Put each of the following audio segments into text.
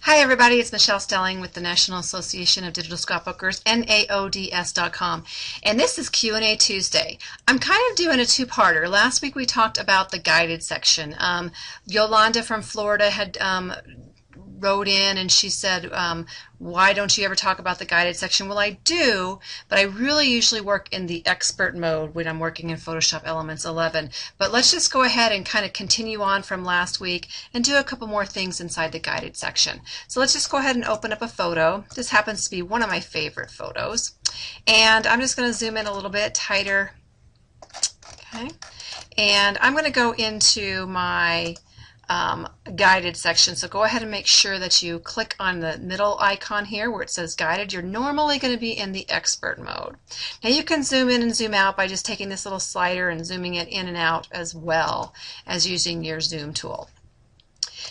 Hi everybody, it's Michelle Stelling with the National Association of Digital Scrapbookers, NAODS.com, and this is Q&A Tuesday. I'm kind of doing a two-parter. Last week we talked about the guided section. Yolanda from Florida had wrote in and she said, why don't you ever talk about the guided section? Well, I do, but I really usually work in the expert mode when I'm working in Photoshop Elements 11. But let's just go ahead and kind of continue on from last week and do a couple more things inside the guided section. So let's just go ahead and open up a photo. This happens to be one of my favorite photos. And I'm just going to zoom in a little bit tighter. Okay. And I'm going to go into my guided section. So go ahead and make sure that you click on the middle icon here where it says guided. You're normally going to be in the expert mode. Now you can zoom in and zoom out by just taking this little slider and zooming it in and out as well as using your zoom tool.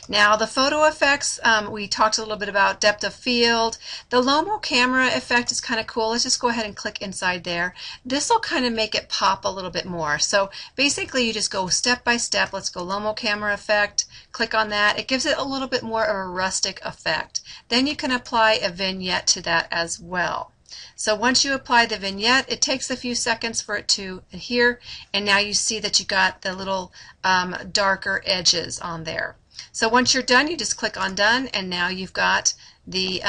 Now the photo effects, we talked a little bit about depth of field. The Lomo camera effect is kind of cool. Let's just go ahead and click inside there. This will kind of make it pop a little bit more. So basically you just go step by step. Let's go Lomo camera effect. Click on that. It gives it a little bit more of a rustic effect. Then you can apply a vignette to that as well. So once you apply the vignette, it takes a few seconds for it to adhere, and now you see that you got the little darker edges on there. So once you're done, you just click on done, and now you've got the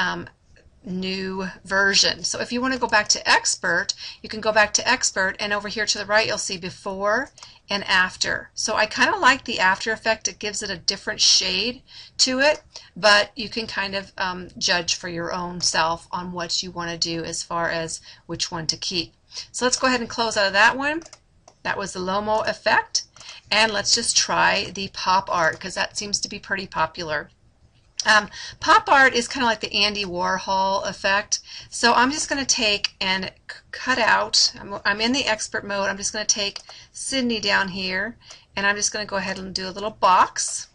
new version. So if you want to go back to expert, you can go back to expert, and over here to the right you'll see before and after. So I kind of like the after effect. It gives it a different shade to it, but you can kind of judge for your own self on what you want to do as far as which one to keep. So let's go ahead and close out of that one. That was the Lomo effect. And let's just try the pop art because that seems to be pretty popular. Pop art is kind of like the Andy Warhol effect. So I'm just going to take and cut out, I'm in the expert mode, I'm just going to take Sydney down here and I'm just going to go ahead and do a little box.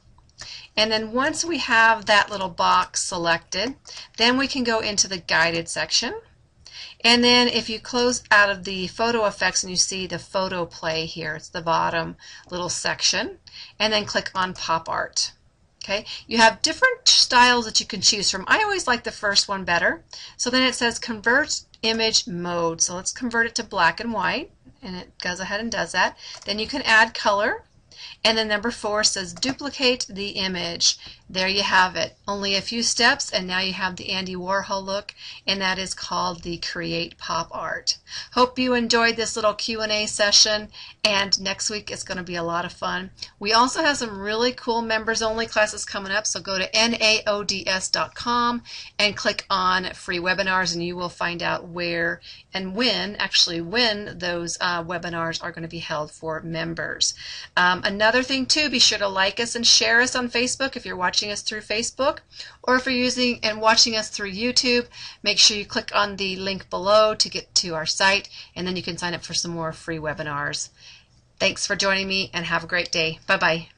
And then once we have that little box selected, then we can go into the guided section. And then if you close out of the photo effects and you see the photo play here, it's the bottom little section, and then click on pop art. Okay, you have different styles that you can choose from. I always like the first one better. So then it says convert image mode. So let's convert it to black and white, and it goes ahead and does that. Then you can add color. And then number 4 says duplicate the image. There you have it. Only a few steps and now you have the Andy Warhol look, and that is called the Create Pop Art. Hope you enjoyed this little Q&A session, and next week is going to be a lot of fun. We also have some really cool members only classes coming up, so go to naods.com and click on free webinars and you will find out where and when those webinars are going to be held for members. Another thing too, be sure to like us and share us on Facebook if you're watching us through Facebook, or if you're using and watching us through YouTube, make sure you click on the link below to get to our site, and then you can sign up for some more free webinars. Thanks for joining me and have a great day. Bye-bye.